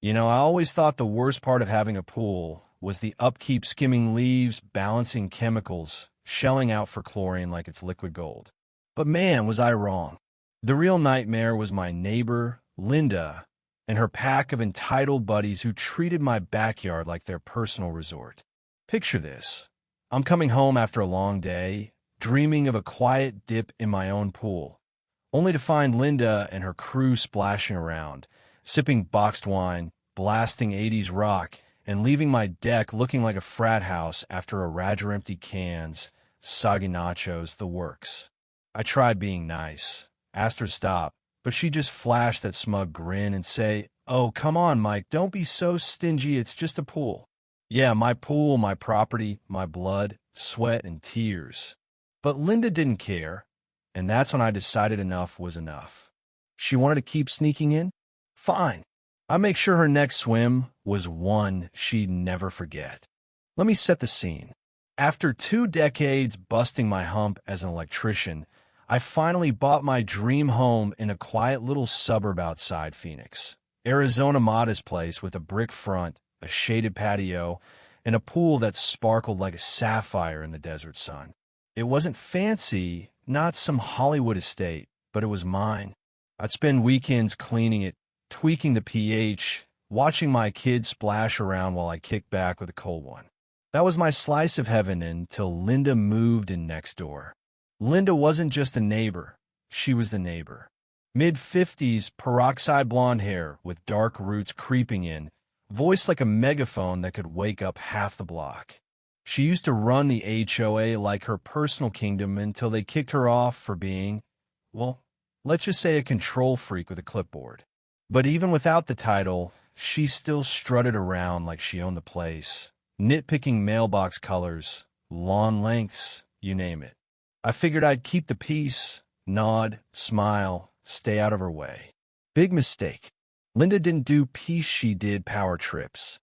I always thought the worst part of having a pool was the upkeep, skimming leaves, balancing chemicals, shelling out for chlorine like it's liquid gold. But man, was I wrong. The real nightmare was my neighbor, Linda, and her pack of entitled buddies who treated my backyard like their personal resort. Picture this. I'm coming home after a long day, dreaming of a quiet dip in my own pool, only to find Linda and her crew splashing around, sipping boxed wine, blasting 80s rock, and leaving my deck looking like a frat house after a Radger empty cans, soggy nachos, the works. I tried being nice, asked her to stop, but she just flashed that smug grin and say, "Oh, come on, Mike, don't be so stingy, it's just a pool." Yeah, my pool, my property, my blood, sweat, and tears. But Linda didn't care, and that's when I decided enough was enough. She wanted to keep sneaking in? Fine. I make sure her next swim was one she'd never forget. Let me set the scene. After 2 decades busting my hump as an electrician, I finally bought my dream home in a quiet little suburb outside Phoenix, Arizona modest place with a brick front, a shaded patio, and a pool that sparkled like a sapphire in the desert sun. It wasn't fancy, not some Hollywood estate, but it was mine. I'd spend weekends cleaning it, tweaking the pH, watching my kids splash around while I kicked back with a cold one. That was my slice of heaven until Linda moved in next door. Linda wasn't just a neighbor, she was the neighbor. Mid-50s, peroxide blonde hair with dark roots creeping in, voice like a megaphone that could wake up half the block. She used to run the HOA like her personal kingdom until they kicked her off for being, well, let's just say a control freak with a clipboard. But even without the title, she still strutted around like she owned the place, nitpicking mailbox colors, lawn lengths, you name it. I figured I'd keep the peace, nod, smile, stay out of her way. Big mistake. Linda didn't do peace, she did power trips.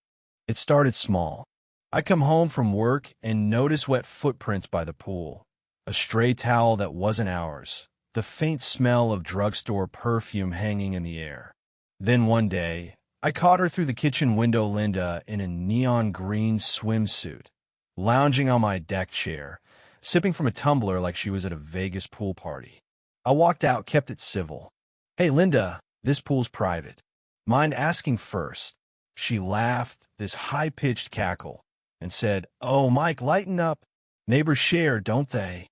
It started small. I come home from work and notice wet footprints by the pool, a stray towel that wasn't ours, the faint smell of drugstore perfume hanging in the air. Then one day, I caught her through the kitchen window, Linda in a neon green swimsuit, lounging on my deck chair, sipping from a tumbler like she was at a Vegas pool party. I walked out, kept it civil. "Hey, Linda, this pool's private. Mind asking first?" She laughed, this high-pitched cackle, and said, "Oh, Mike, lighten up. Neighbors share, don't they?"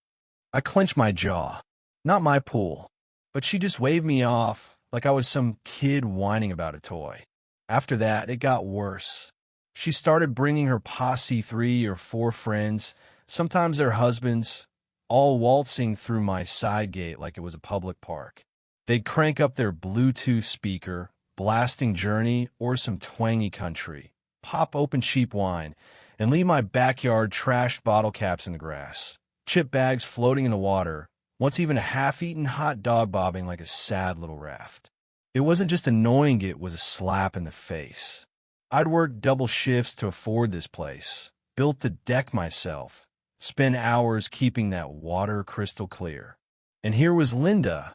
I clenched my jaw. Not my pool. But she just waved me off like I was some kid whining about a toy. After that, it got worse. She started bringing her posse, 3 or 4 friends, sometimes their husbands, all waltzing through my side gate like it was a public park. They'd crank up their Bluetooth speaker, blasting Journey or some twangy country, pop open cheap wine, and leave my backyard trashed bottle caps in the grass, chip bags floating in the water, once even a half-eaten hot dog bobbing like a sad little raft. It wasn't just annoying, it was a slap in the face. I'd worked double shifts to afford this place, built the deck myself, spent hours keeping that water crystal clear. And here was Linda,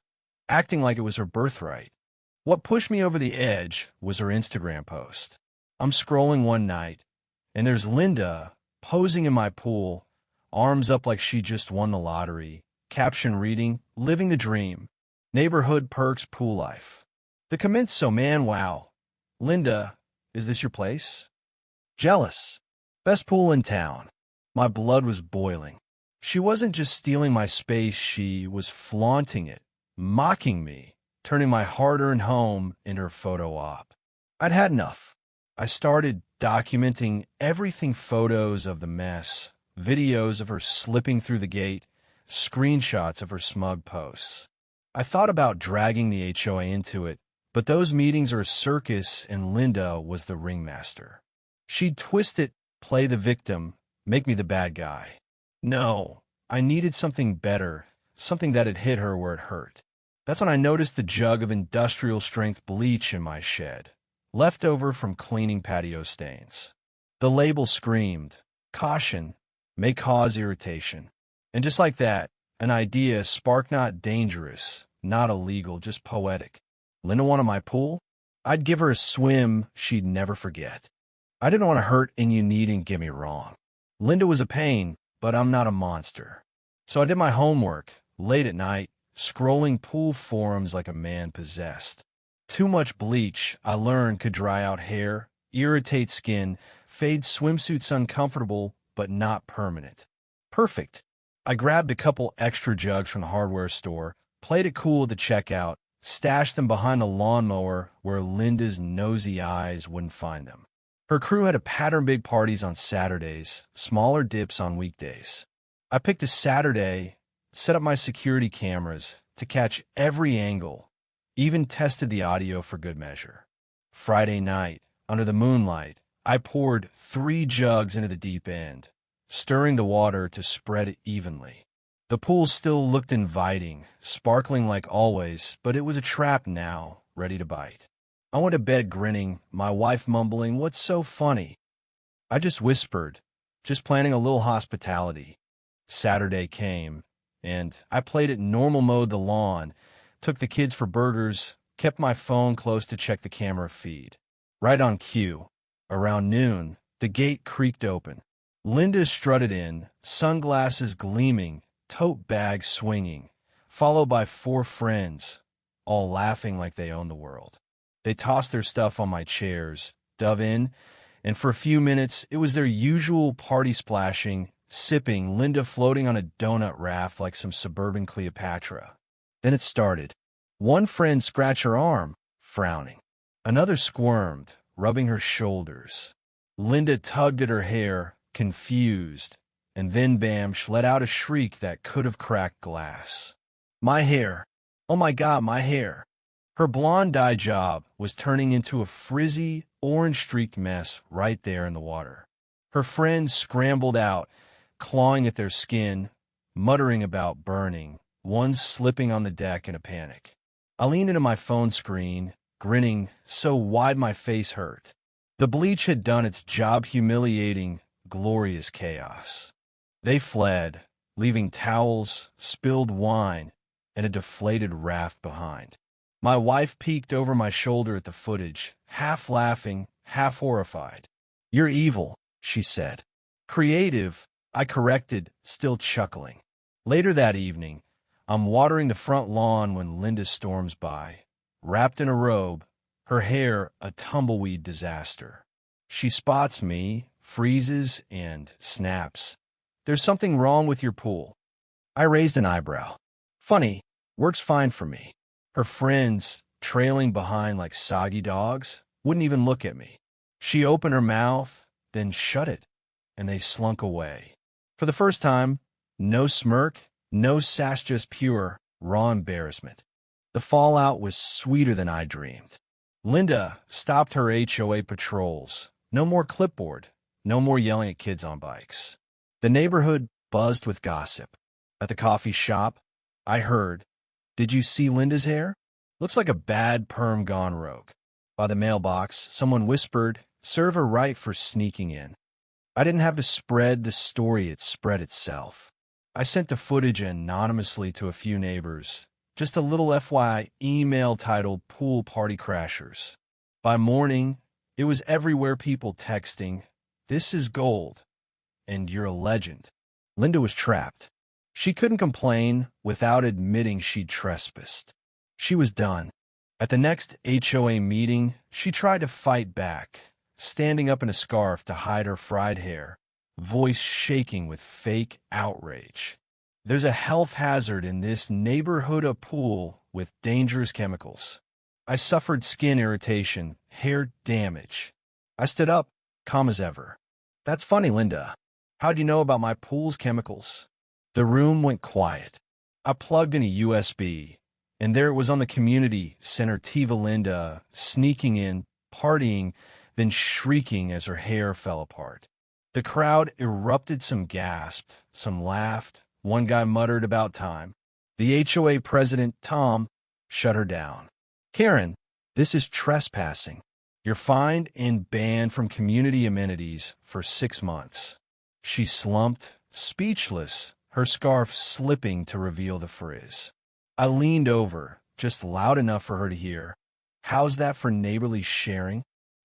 acting like it was her birthright. What pushed me over the edge was her Instagram post. I'm scrolling one night, and there's Linda posing in my pool, arms up like she just won the lottery, caption reading, "Living the dream, neighborhood perks, pool life." The comments, "So man, wow. Linda, is this your place?" Jealous. Best pool in town. My blood was boiling. She wasn't just stealing my space, she was flaunting it, mocking me, turning my hard-earned home into her photo op. I'd had enough. I started documenting everything, photos of the mess, videos of her slipping through the gate, screenshots of her smug posts. I thought about dragging the HOA into it, but those meetings are a circus and Linda was the ringmaster. She'd twist it, play the victim, make me the bad guy. No, I needed something better, something that'd hit her where it hurt. That's when I noticed the jug of industrial-strength bleach in my shed, left over from cleaning patio stains. The label screamed, "Caution, may cause irritation." And just like that, an idea sparked, not dangerous, not illegal, just poetic. Linda wanted my pool? I'd give her a swim she'd never forget. I didn't want to hurt and you needn't get me wrong. Linda was a pain, but I'm not a monster. So I did my homework, late at night, scrolling pool forums like a man possessed. Too much bleach, I learned, could dry out hair, irritate skin, fade swimsuits uncomfortable, but not permanent. Perfect. I grabbed a couple extra jugs from the hardware store, played it cool at the checkout, stashed them behind the lawnmower where Linda's nosy eyes wouldn't find them. Her crew had a pattern big parties on Saturdays, smaller dips on weekdays. I picked a Saturday, set up my security cameras to catch every angle, even tested the audio for good measure. Friday night, under the moonlight, I poured 3 jugs into the deep end, stirring the water to spread it evenly. The pool still looked inviting, sparkling like always, but it was a trap now, ready to bite. I went to bed grinning, my wife mumbling, "What's so funny?" I just whispered, just planning a little hospitality. Saturday came, and I played it normal mode the lawn, took the kids for burgers, kept my phone close to check the camera feed. Right on cue, around noon, the gate creaked open. Linda strutted in, sunglasses gleaming, tote bag swinging, followed by 4 friends, all laughing like they owned the world. They tossed their stuff on my chairs, dove in, and for a few minutes it was their usual party splashing, sipping, Linda floating on a donut raft like some suburban Cleopatra. Then it started. One friend scratched her arm, frowning. Another squirmed, rubbing her shoulders. Linda tugged at her hair, confused, and then Bamsh let out a shriek that could have cracked glass. My hair. Oh my God, my hair. Her blonde dye job was turning into a frizzy, orange-streaked mess right there in the water. Her friends scrambled out, clawing at their skin, muttering about burning, one slipping on the deck in a panic. I leaned into my phone screen, grinning so wide my face hurt. The bleach had done its job, humiliating, glorious chaos. They fled, leaving towels, spilled wine, and a deflated raft behind. My wife peeked over my shoulder at the footage, half laughing, half horrified. "You're evil," she said. "Creative," I corrected, still chuckling. Later that evening, I'm watering the front lawn when Linda storms by, wrapped in a robe, her hair a tumbleweed disaster. She spots me, freezes, and snaps. "There's something wrong with your pool." I raised an eyebrow. "Funny, works fine for me." Her friends, trailing behind like soggy dogs, wouldn't even look at me. She opened her mouth, then shut it, and they slunk away. For the first time, no smirk, no sass, just pure, raw embarrassment. The fallout was sweeter than I dreamed. Linda stopped her HOA patrols. No more clipboard, no more yelling at kids on bikes. The neighborhood buzzed with gossip. At the coffee shop, I heard, "Did you see Linda's hair? Looks like a bad perm gone rogue." By the mailbox, someone whispered, "Serve her right for sneaking in." I didn't have to spread the story, it spread itself. I sent the footage anonymously to a few neighbors, just a little FYI email titled "Pool Party Crashers." By morning, it was everywhere, people texting, "This is gold," and "You're a legend." Linda was trapped. She couldn't complain without admitting she'd trespassed. She was done. At the next HOA meeting, she tried to fight back, standing up in a scarf to hide her fried hair, voice shaking with fake outrage. "There's a health hazard in this neighborhood, a pool with dangerous chemicals." I suffered skin irritation, hair damage. I stood up, calm as ever. "That's funny, Linda. How'd you know about my pool's chemicals?" The room went quiet. I plugged in a USB, and there it was on the community center, TV, Linda, sneaking in, partying, then shrieking as her hair fell apart. The crowd erupted, some gasped, some laughed, one guy muttered about time. The HOA president, Tom, shut her down. "Karen, this is trespassing. You're fined and banned from community amenities for 6 months." She slumped, speechless, her scarf slipping to reveal the frizz. I leaned over, just loud enough for her to hear. How's that for neighborly sharing?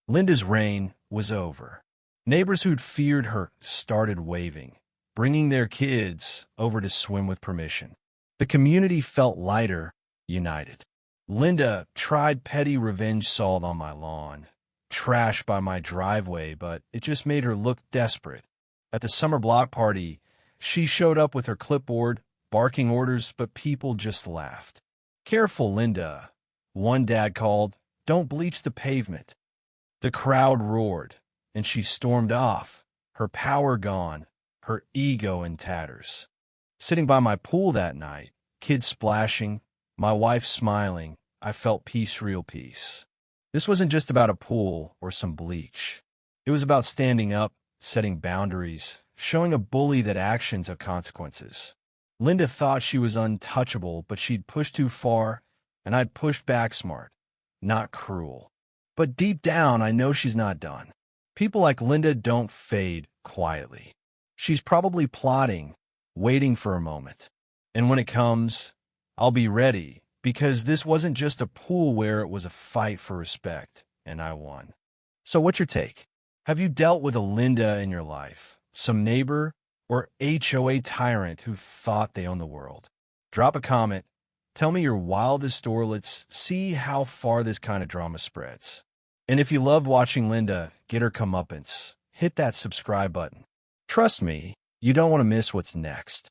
Linda's reign was over. Neighbors who'd feared her started waving, bringing their kids over to swim with permission. The community felt lighter, united. Linda tried petty revenge salt on my lawn, trash by my driveway, but it just made her look desperate. At the summer block party, she showed up with her clipboard, barking orders, but people just laughed. "Careful, Linda," one dad called. "Don't bleach the pavement." The crowd roared, and she stormed off, her power gone, her ego in tatters. Sitting by my pool that night, kids splashing, my wife smiling, I felt peace, real peace. This wasn't just about a pool or some bleach. It was about standing up, setting boundaries, showing a bully that actions have consequences. Linda thought she was untouchable, but she'd pushed too far, and I'd pushed back smart, not cruel. But deep down, I know she's not done. People like Linda don't fade quietly. She's probably plotting, waiting for a moment. And when it comes, I'll be ready, because this wasn't just a pool where it was a fight for respect, and I won. So what's your take? Have you dealt with a Linda in your life, some neighbor, or HOA tyrant who thought they owned the world? Drop a comment. Tell me your wildest story. Let's see how far this kind of drama spreads. And if you love watching Linda get her comeuppance, hit that subscribe button. Trust me, you don't want to miss what's next.